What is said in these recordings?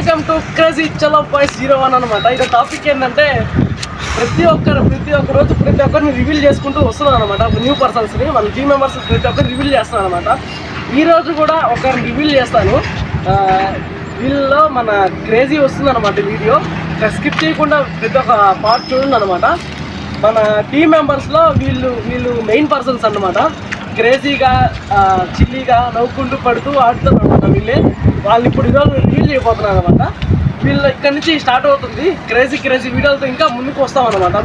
Welcome to crazy చలో boys 01 అనమాట. ఇది టాపిక్ ఏంటంటే ప్రతి ఒక్క రోజు ప్రతి ఒక్కరిని రివీల్ చేసుకుంటూ వస్తున్నాను అనమాట. న్యూ పర్సన్స్ని మన టీమ్ మెంబర్స్ ప్రతి ఒక్కరు రివీల్ చేస్తాను అనమాట. ఈరోజు కూడా ఒకరిని రివీల్ చేస్తాను. వీళ్ళలో మన క్రేజీ వస్తుంది అనమాట. వీడియో స్కిప్ చేయకుండా ప్రతి ఒక్క పార్ట్ చూడండి అనమాట. మన టీమ్ మెంబర్స్లో వీళ్ళు మెయిన్ పర్సన్స్ అన్నమాట. క్రేజీగా చిల్లీగా నవ్వుకుంటూ పడుతూ ఆడుతారు అనమాట. వాళ్ళు ఇప్పుడు ఈరోజు రివీల్ చేయబోతున్నారు అనమాట. వీళ్ళు ఇక్కడి నుంచి స్టార్ట్ అవుతుంది క్రేజీ వీడియోలతో ఇంకా ముందుకు వస్తామన్నమాట.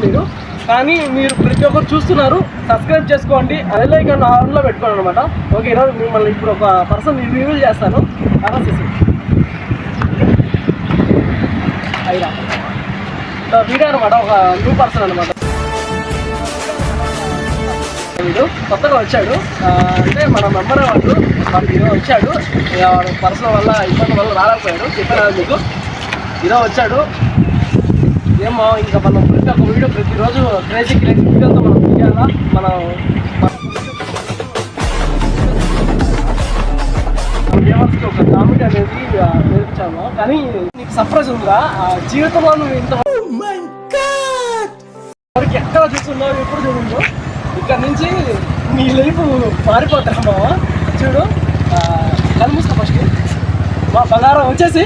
మీరు ప్రతి ఒక్కరు చూస్తున్నారు, సబ్స్క్రైబ్ చేసుకోండి, బెల్ ఐకాన్ ఆన్లో పెట్టుకోండి అనమాట. ఓకే, ఈరోజు మిమ్మల్ని ఇప్పుడు ఒక పర్సన్ రివీల్ చేస్తాను. వీడియో అనమాట, ఒక న్యూ పర్సన్ అనమాట. వీడు కొత్తగా వచ్చాడు, అంటే మన మెంబరే వాడికి ఈరోజు వచ్చాడు. పర్సనల్ వల్ల ఇబ్బంది వల్ల రాలేకపోయాడు. చెప్పాను మీకు, ఈరోజు వచ్చాడు. ఏమో ఇంకా మనం ప్రతి ఒక్క వీడియో ప్రతిరోజు క్రేజీ వీడియోతో మనం తీయాలా. మనం వ్యూవర్స్కి ఒక కామెడీ అనేది నేర్పించాము. కానీ నీకు సర్ప్రైజ్ ఉందా జీవితంలో? నువ్వు ఇంతవరకు ఎక్కడ చూస్తున్నావు, ఎప్పుడు చూడండు. ఇక్కడ నుంచి నీ లైఫ్ మారిపోతారా మావా. చూడు, కళ్ళు మూసుకో ఫస్ట్. మా బంగారం వచ్చేసి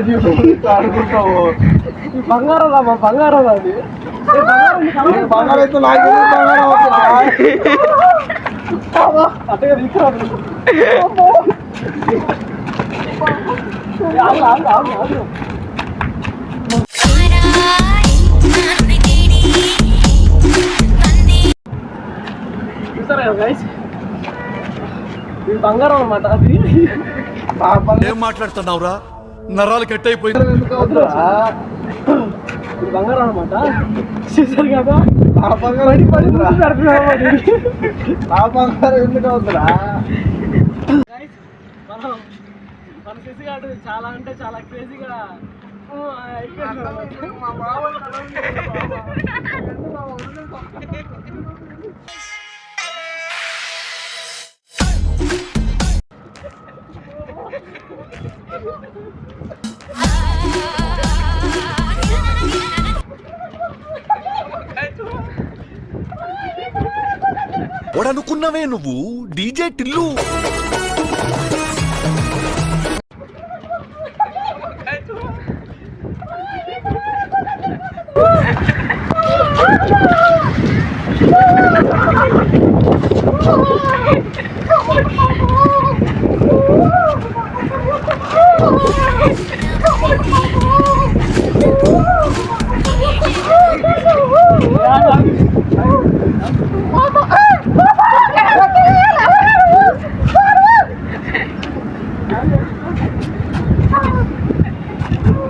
ఎందుకు ఆడుకుంటావు? బంగారం మా బంగారం అది. బంగారం అయితే నాకు బంగారం అట్టగా తీసుకురాదు. చూసారా గైస్, ఇది బంగారం అన్నమాట. అది ఏం మాట్లాడుతున్నావురా? నరాలు కట్ అయిపోయింది. ఇది బంగారం అనమాట. చూసారు కదా, నా బంగారం ఎందుకు అవుతుందా? మన శశిగాడు చాలా అంటే చాలా క్రేజీగా వాడనుకున్నవే నువ్వు డీజే టిల్లు.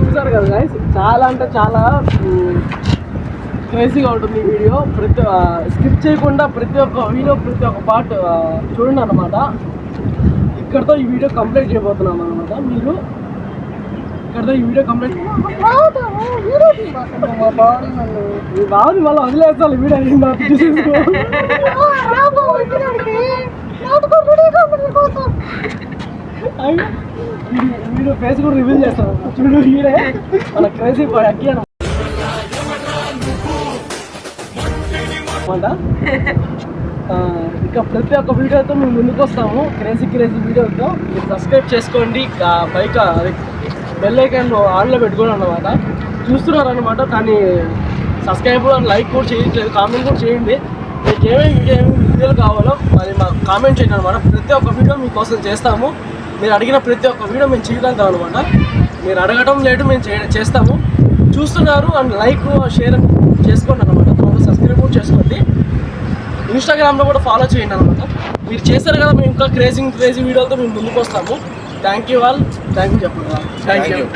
చూసారు కదా గైస్, చాలా అంటే చాలా క్రేజీగా ఉంటుంది ఈ వీడియో. స్కిప్ చేయకుండా ప్రతి ఒక్క వీడియో ప్రతి ఒక్క పార్ట్ చూడండి అనమాట. ఇక్కడతో ఈ వీడియో కంప్లీట్ చేయబోతున్నాం అనమాట. మీరు ఇక్కడతో ఈ వీడియో కంప్లీట్ బాగుంది. మళ్ళీ వదిలేస్తాను వీడియో అయిందా చూసేసుకో. వీడియో ఫేస్ కూడా రివీల్ చేస్తాను చూడు వీడే మన క్రేజీ బాయ్ అక్కి అనమాట ఇంకా ప్రతి ఒక్క వీడియోతో మేము ముందుకు వస్తాము క్రేజీ వీడియోతో మీరు సబ్స్క్రైబ్ చేసుకోండి బైక్ బెల్ ఐకాన్ ఆన్లో పెట్టుకోండి అన్నమాట చూస్తున్నారు అనమాట కానీ సబ్స్క్రైబ్ లైక్ కూడా చేయట్లేదు కామెంట్ కూడా చేయండి మీకు ఏమేమి వీడియోలు కావాలో మరి మాకు కామెంట్ చేయండి అనమాట ప్రతి ఒక్క వీడియో మీకోసం చేస్తాము మీరు అడిగిన ప్రతి ఒక్క వీడియో మేము చేయగలుగుతాం అనమాట మీరు అడగడం లేదు మేము చేస్తాము చూస్తున్నారు అండ్ లైక్ షేర్ చేసుకోండి అనమాట త్వరగా సబ్స్క్రైబ్ కూడా చేసుకోండి ఇన్స్టాగ్రామ్లో కూడా ఫాలో చేయండి అనమాట మీరు చేస్తారు కదా మేము ఇంకా క్రేజీ వీడియోలతో మేము ముందుకు వస్తాము థ్యాంక్ యూ చెప్పండి థ్యాంక్ యూ